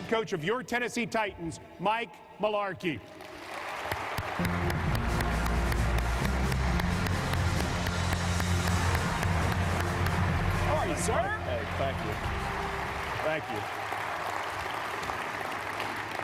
head coach of your Tennessee Titans, Mike Mularkey. How are you, sir? Hey, thank you. Thank you.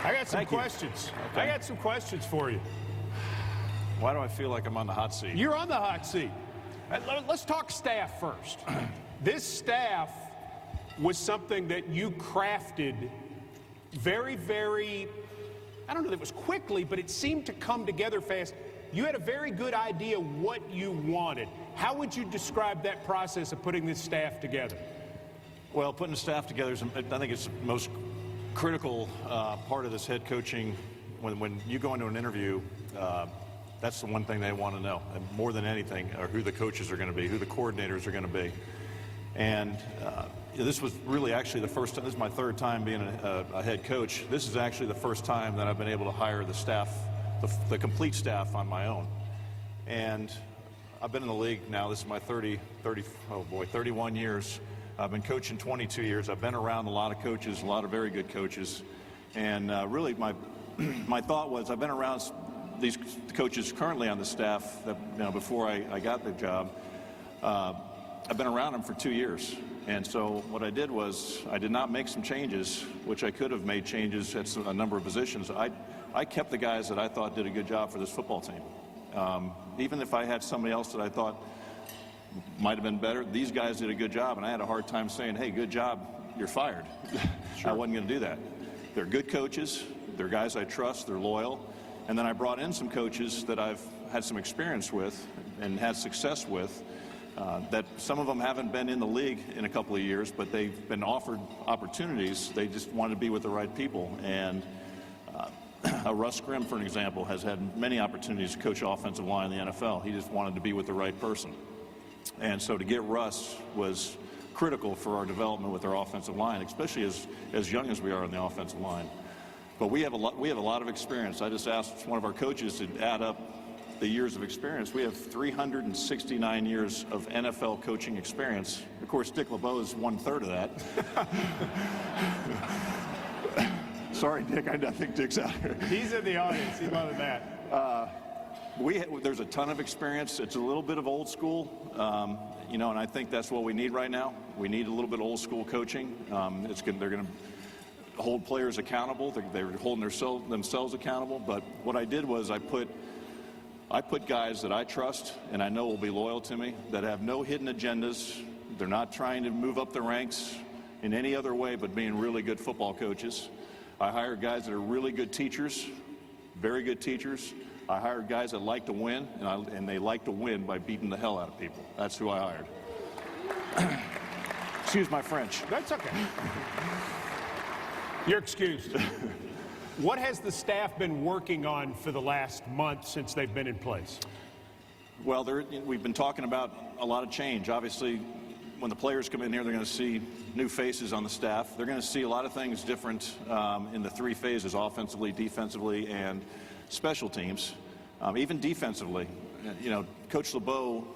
I got some questions. Okay. I got some questions for you. Why do I feel like I'm on the hot seat? You're on the hot seat. Let's talk staff first. This staff was something that you crafted very, very, I don't know that it was quickly, but it seemed to come together fast. You had a very good idea what you wanted. How would you describe that process of putting this staff together? Well, putting the staff together is, I think it's the most critical part of this head coaching. When you go into an interview, that's the one thing they want to know, more than anything, are who the coaches are going to be, who the coordinators are going to be. And this was really actually the first time, this is my third time being a head coach. This is actually the first time that I've been able to hire the staff, the complete staff on my own. And I've been in the league now, this is my 31 years. I've been coaching 22 years. I've been around a lot of coaches, a lot of very good coaches. And really my thought was, I've been around these coaches currently on the staff that, before I got the job. I've been around them for 2 years. And so what I did was I did not make some changes, which I could have made changes at a number of positions. I kept the guys that I thought did a good job for this football team. Even if I had somebody else that I thought might have been better, these guys did a good job, and I had a hard time saying, hey, good job, you're fired. Sure. I wasn't going to do that. They're good coaches. They're guys I trust. They're loyal. And then I brought in some coaches that I've had some experience with and had success with, that some of them haven't been in the league in a couple of years, but they've been offered opportunities. They just wanted to be with the right people. And Russ Grimm, for an example, has had many opportunities to coach offensive line in the NFL. He just wanted to be with the right person. And so to get Russ was critical for our development with our offensive line, especially as young as we are in the offensive line. But we have a lot of experience. I just asked one of our coaches to add up the years of experience. We have 369 years of NFL coaching experience. Of course, Dick LeBeau is 1/3 of that. Sorry, Dick, I think Dick's out here. He's in the audience. He loved that. There's a ton of experience. It's a little bit of old school, and I think that's what we need right now. We need a little bit of old school coaching. They're going to hold players accountable. They're holding themselves accountable. But what I did was I put guys that I trust and I know will be loyal to me, that have no hidden agendas. They're not trying to move up the ranks in any other way but being really good football coaches. I hired guys that are really good teachers, very good teachers. I hired guys that like to win, and they like to win by beating the hell out of people. That's who I hired. Excuse my French. That's okay. You're excused. What has the staff been working on for the last month since they've been in place? Well, we've been talking about a lot of change. Obviously, when the players come in here, they're going to see new faces on the staff. They're going to see a lot of things different in the three phases, offensively, defensively, and special teams. Even defensively, Coach LeBeau,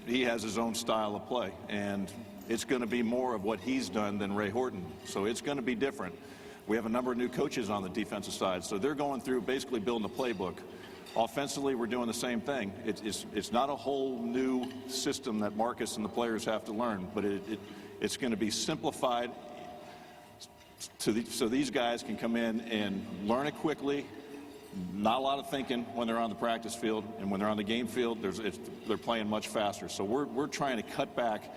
he has his own style of play, and it's going to be more of what he's done than Ray Horton. So it's going to be different. We have a number of new coaches on the defensive side, so they're going through basically building a playbook. Offensively, we're doing the same thing. It's not a whole new system that Marcus and the players have to learn, but it's going to be simplified so these guys can come in and learn it quickly. Not a lot of thinking when they're on the practice field, and when they're on the game field, they're playing much faster. So we're trying to cut back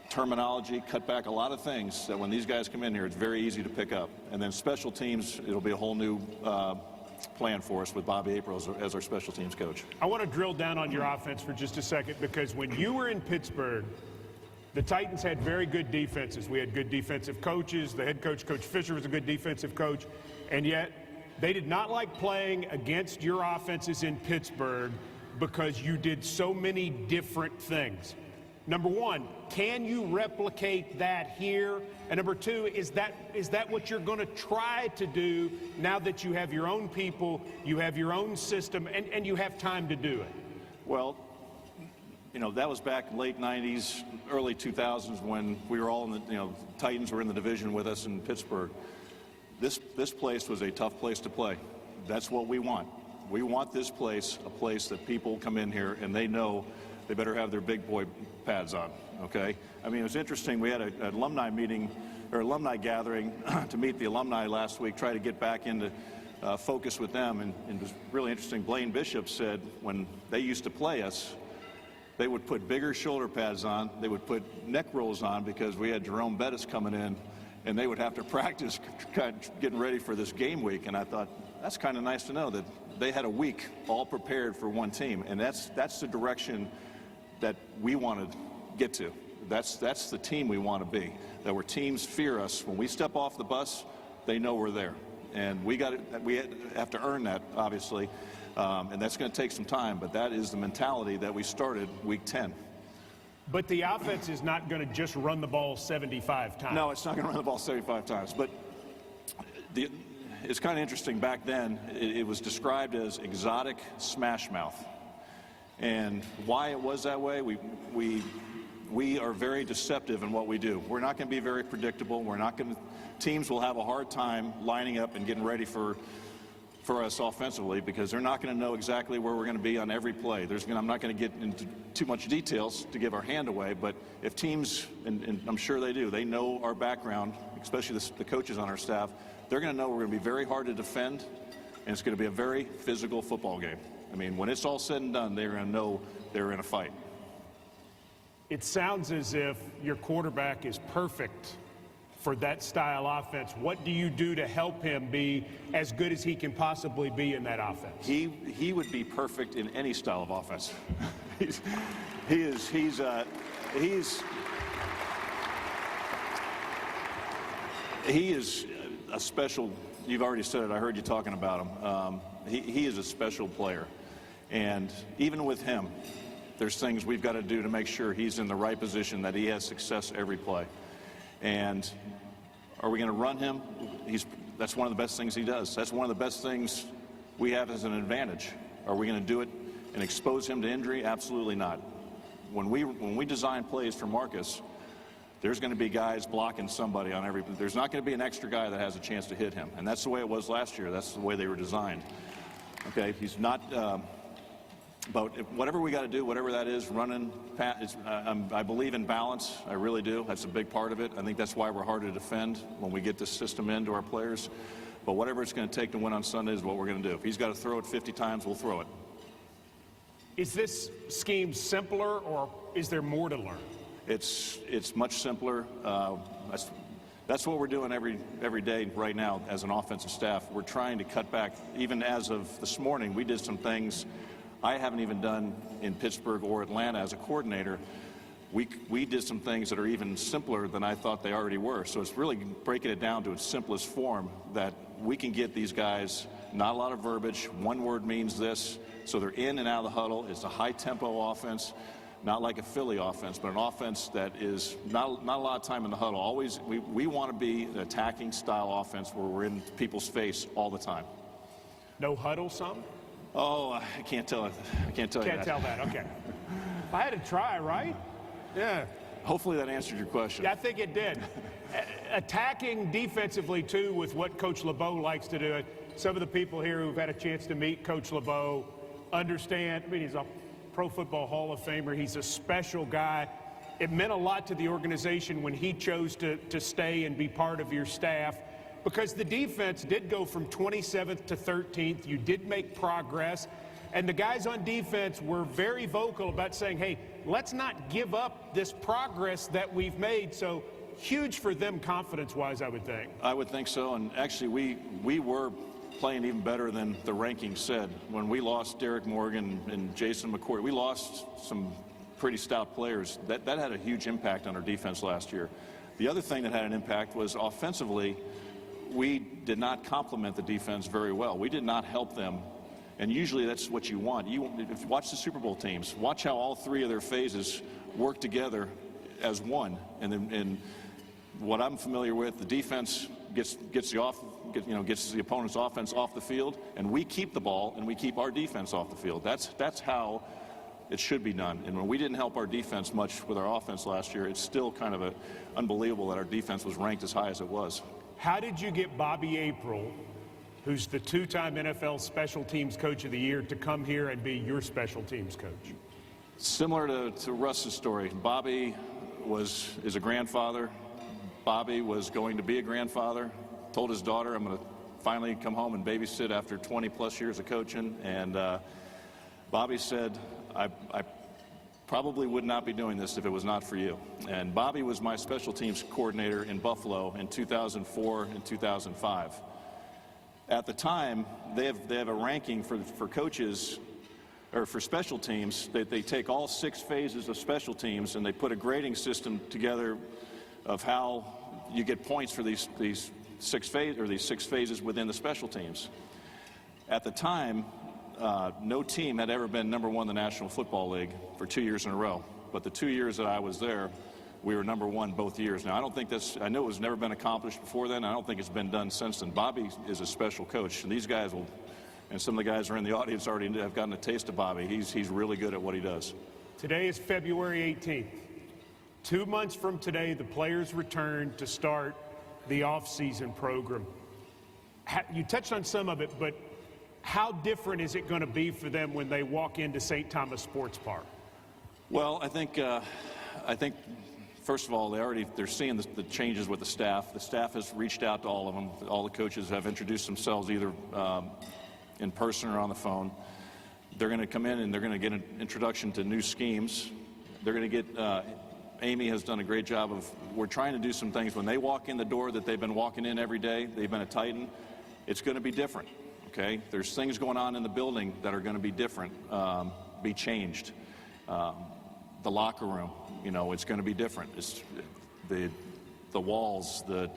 terminology, cut back a lot of things that when these guys come in here, it's very easy to pick up. And then special teams, it'll be a whole new plan for us with Bobby April as our special teams coach. I want to drill down on your offense for just a second, because when you were in Pittsburgh, the Titans had very good defenses. We had good defensive coaches. The head coach, Coach Fisher, was a good defensive coach. And yet, they did not like playing against your offenses in Pittsburgh because you did so many different things. Number one, can you replicate that here? And number two, is that what you're going to try to do now that you have your own people, you have your own system, and you have time to do it? Well, that was back late 90s, early 2000s when we were all in the, Titans were in the division with us in Pittsburgh. this place was a tough place to play. That's what we want. We want this place a place that people come in here and they know they better have their big boy pads on, okay? I mean, it was interesting. We had an alumni meeting, or alumni gathering to meet the alumni last week, try to get back into focus with them, and it was really interesting. Blaine Bishop said when they used to play us, they would put bigger shoulder pads on, they would put neck rolls on because we had Jerome Bettis coming in, and they would have to practice getting ready for this game week. And I thought, that's kind of nice to know that they had a week all prepared for one team, and that's the direction that we want to get to. That's the team we want to be, that where teams fear us. When we step off the bus, they know we're there. And we have to earn that, obviously, and that's going to take some time, but that is the mentality that we started week 10. But the offense is not going to just run the ball 75 times. No, it's not going to run the ball 75 times, but it's kind of interesting. Back then, it was described as exotic smash mouth. And why it was that way, we are very deceptive in what we do. We're not going to be very predictable. Teams will have a hard time lining up and getting ready for us offensively because they're not going to know exactly where we're going to be on every play. I'm not going to get into too much details to give our hand away, but if teams, and I'm sure they do, they know our background, especially the coaches on our staff, they're going to know we're going to be very hard to defend, and it's going to be a very physical football game. I mean, when it's all said and done, they're going to know they're in a fight. It sounds as if your quarterback is perfect for that style offense. What do you do to help him be as good as he can possibly be in that offense? He would be perfect in any style of offense. He's a special. You've already said it. I heard you talking about him. He is a special player, and even with him, there's things we've got to do to make sure he's in the right position, that he has success every play. And are we going to run him? That's one of the best things he does. That's one of the best things we have as an advantage. Are we going to do it and expose him to injury? Absolutely not. When we design plays for Marcus, there's going to be guys blocking somebody on every. There's not going to be an extra guy that has a chance to hit him, and that's the way it was last year. That's the way they were designed. Okay, he's not. But whatever we got to do, whatever that is, running, I believe in balance. I really do. That's a big part of it. I think that's why we're hard to defend when we get this system into our players. But whatever it's going to take to win on Sunday is what we're going to do. If he's got to throw it 50 times, we'll throw it. Is this scheme simpler, or is there more to learn? It's much simpler. That's what we're doing every day right now as an offensive staff. We're trying to cut back. Even as of this morning, we did some things I haven't even done in Pittsburgh or Atlanta as a coordinator. We did some things that are even simpler than I thought they already were. So it's really breaking it down to its simplest form, that we can get these guys, not a lot of verbiage, one word means this, so they're in and out of the huddle. It's a high-tempo offense, not like a Philly offense, but an offense that is not a lot of time in the huddle. Always, we want to be an attacking style offense where we're in people's face all the time. No huddle, some? Oh, I can't tell you that. Can't tell that, okay. I had to try, right? Yeah. Hopefully that answered your question. Yeah, I think it did. Attacking defensively, too, with what Coach LeBeau likes to do. Some of the people here who've had a chance to meet Coach LeBeau understand. I mean, he's a Pro Football Hall of Famer. He's a special guy. It meant a lot to the organization when he chose to stay and be part of your staff, because the defense did go from 27th to 13th. You did make progress, and the guys on defense were very vocal about saying, hey, let's not give up this progress that we've made. So huge for them confidence-wise, I would think. I would think so, and actually we were playing even better than the rankings said. When we lost Derek Morgan and Jason McCoy, we lost some pretty stout players. That had a huge impact on our defense last year. The other thing that had an impact was offensively, we did not complement the defense very well. We did not help them, and usually that's what you want. If you watch the Super Bowl teams, watch how all three of their phases work together as one. And what I'm familiar with, the defense gets the opponent's offense off the field, and we keep the ball and we keep our defense off the field. That's how it should be done. And when we didn't help our defense much with our offense last year, it's still kind of unbelievable that our defense was ranked as high as it was. How did you get Bobby April, who's the two-time NFL Special Teams Coach of the Year, to come here and be your special teams coach? Similar to Russ's story, Bobby is a grandfather. Bobby was going to be a grandfather. Told his daughter, I'm going to finally come home and babysit after 20-plus years of coaching. And Bobby said, I probably would not be doing this if it was not for you. And Bobby was my special teams coordinator in Buffalo in 2004 and 2005. At the time, they have a ranking for coaches, or for special teams. They take all 6 phases of special teams and they put a grading system together of how you get points for these 6 phases within the special teams. At the time, no team had ever been number 1 in the National Football League for 2 years in a row. But the 2 years that I was there, we were number 1 both years. Now, I know it was never been accomplished before then. I don't think it's been done since then. Bobby is a special coach, and these guys will, and some of the guys who are in the audience already have gotten a taste of Bobby. He's really good at what he does. Today is February 18th. 2 months from today, the players return to start the off-season program. You touched on some of it, but how different is it going to be for them when they walk into St. Thomas Sports Park? Well, I think first of all, they're seeing the changes with the staff. The staff has reached out to all of them. All the coaches have introduced themselves either in person or on the phone. They're going to come in and they're going to get an introduction to new schemes. They're going to get Amy has done a great job of, we're trying to do some things. When they walk in the door that they've been walking in every day, they've been a Titan, it's going to be different, okay? There's things going on in the building that are going to be different, be changed. The locker room, it's going to be different. It's the walls, the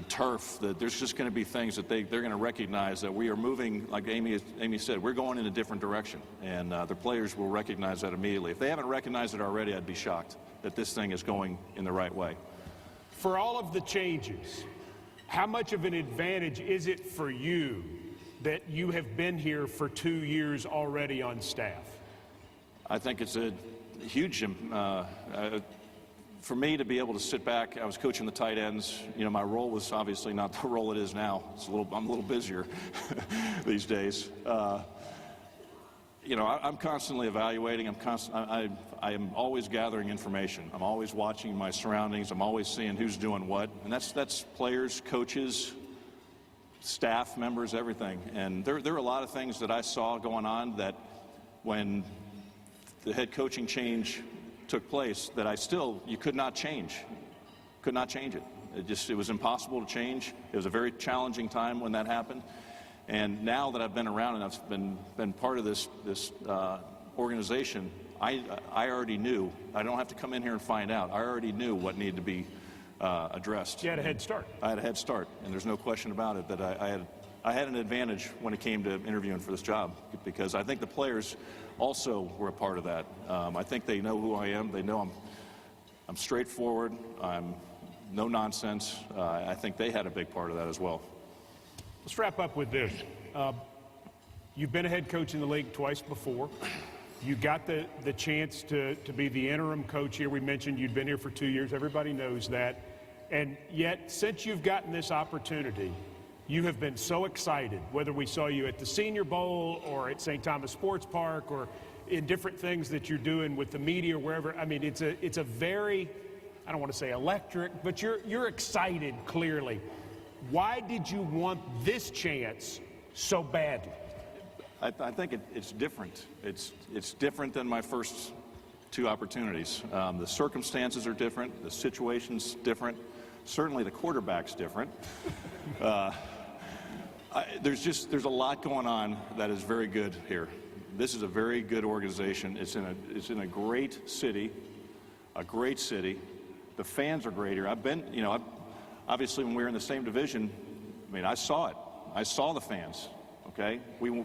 turf, there's just going to be things that they're going to recognize that we are moving, like Amy said, we're going in a different direction, and the players will recognize that immediately. If they haven't recognized it already, I'd be shocked that this thing is going in the right way. For all of the changes, how much of an advantage is it for you that you have been here for 2 years already on staff? I think it's a huge for me to be able to sit back. I was coaching the tight ends. My role was obviously not the role it is now. I'm a little busier these days. I'm constantly evaluating. I am always gathering information. I'm always watching my surroundings. I'm always seeing who's doing what, and that's players, coaches, staff members, everything. And there are a lot of things that I saw going on that when the head coaching change took place that you could not change. Could not change it. It was impossible to change. It was a very challenging time when that happened. And now that I've been around and I've been part of this organization, I already knew. I don't have to come in here and find out. I already knew what needed to be addressed. You had a head start. I had a head start, and there's no question about it that I had an advantage when it came to interviewing for this job, because I think the players also were a part of that. I think they know who I am. They know I'm straightforward. I'm no nonsense. I think they had a big part of that as well. Let's wrap up with this. You've been a head coach in the league twice before. You got the chance to be the interim coach here. We mentioned you'd been here for 2 years. Everybody knows that. And yet, since you've gotten this opportunity, you have been so excited, whether we saw you at the Senior Bowl or at St. Thomas Sports Park or in different things that you're doing with the media or wherever. I mean, it's a very, I don't want to say electric, but you're excited, clearly. Why did you want this chance so badly? I think it's different. It's different than my first 2 opportunities. The circumstances are different. The situation's different. Certainly the quarterback's different. There's a lot going on that is very good here. This is a very good organization. It's in a great city, The fans are great here. Obviously when we were in the same division, I saw it. I saw the fans. Okay, we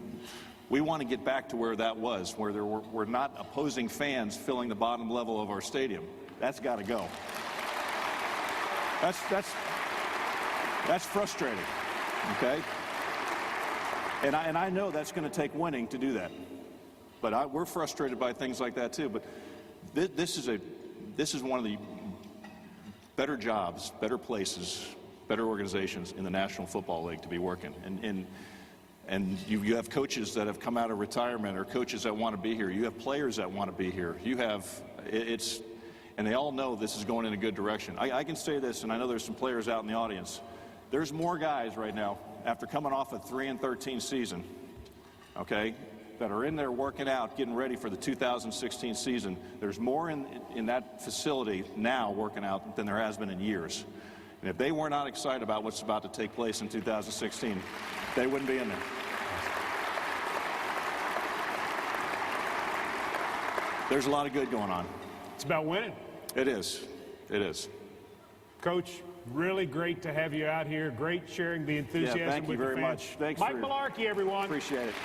want to get back to where that was, where there were not opposing fans filling the bottom level of our stadium. That's got to go. That's frustrating. Okay. And I know that's going to take winning to do that. But we're frustrated by things like that too. But this is one of the better jobs, better places better organizations in the National Football League to be working. And you have coaches that have come out of retirement, or coaches that want to be here. You have players that want to be here. You have, and they all know this is going in a good direction. I can say this, and I know there's some players out in the audience. There's more guys right now, after coming off a 3-13 season, okay, that are in there working out, getting ready for the 2016 season. There's more in that facility now working out than there has been in years. And if they were not excited about what's about to take place in 2016, they wouldn't be in there. There's a lot of good going on. It's about winning. It is. It is. Coach, really great to have you out here. Great sharing the enthusiasm thank you with the very fans. much. Thanks Mike Mularkey, everyone. Appreciate it.